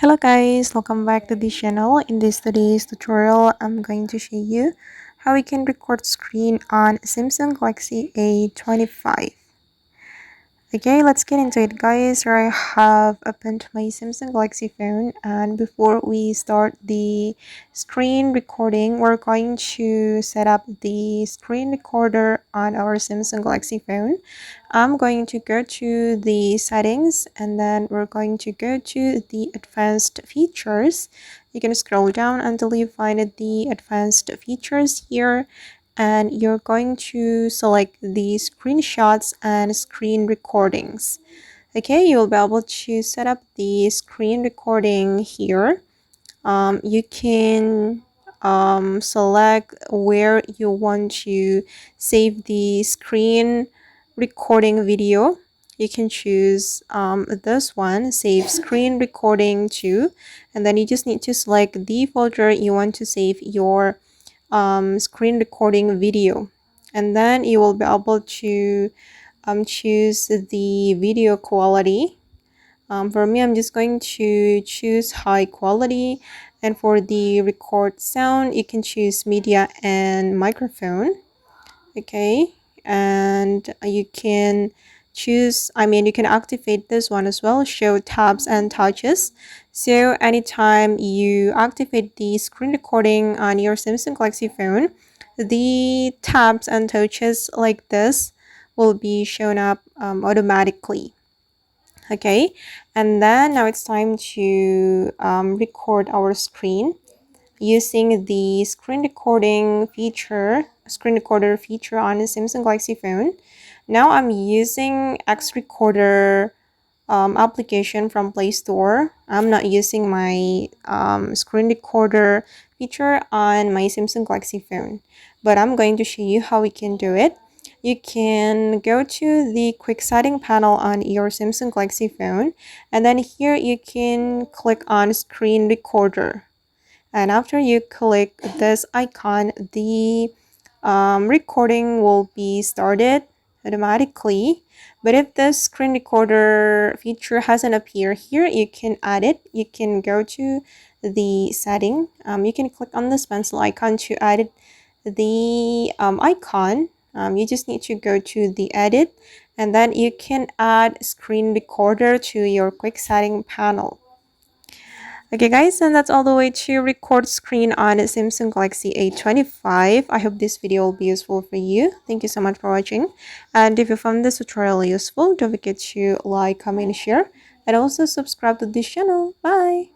Hello guys, welcome back to this channel. In this today's tutorial, I'm going to show you how we can record screen on Samsung Galaxy A25. Okay, let's get into it guys. Here I have opened my Samsung Galaxy phone, and before we start the screen recording, we're going to set up the screen recorder on our Samsung Galaxy phone. I'm going to go to the settings, and then we're going to go to the advanced features. You can scroll down until you find the advanced features here, and you're going to select the screenshots and screen recordings. Okay, you'll be able to set up the screen recording here. You can select where you want to save the screen recording video. You can choose this one, save screen recording to, and then you just need to select the folder you want to save your screen recording video, and then you will be able to choose the video quality. For me, I'm just going to choose high quality, and for the record sound you can choose media and microphone. Okay, and you can choose, you can activate this one as well, show tabs and touches. So anytime you activate the screen recording on your Samsung Galaxy phone, the tabs and touches like this will be shown up automatically. Okay, and then now it's time to record our screen using the screen recorder feature on the Samsung Galaxy phone. Now I'm using X Recorder application from Play Store. I'm not using my screen recorder feature on my Samsung Galaxy phone, but I'm going to show you how we can do it. You can go to the quick setting panel on your Samsung Galaxy phone, and then here you can click on screen recorder. And after you click this icon, the recording will be started automatically. But if the screen recorder feature hasn't appeared here, you can add it. You can go to the setting. You can click on this pencil icon to add the icon. You just need to go to the edit, and then you can add screen recorder to your quick setting panel. Okay guys, and that's all the way to record screen on Samsung Galaxy A25. I hope this video will be useful for you. Thank you so much for watching. And if you found this tutorial useful, don't forget to like, comment, share, and also subscribe to this channel. Bye!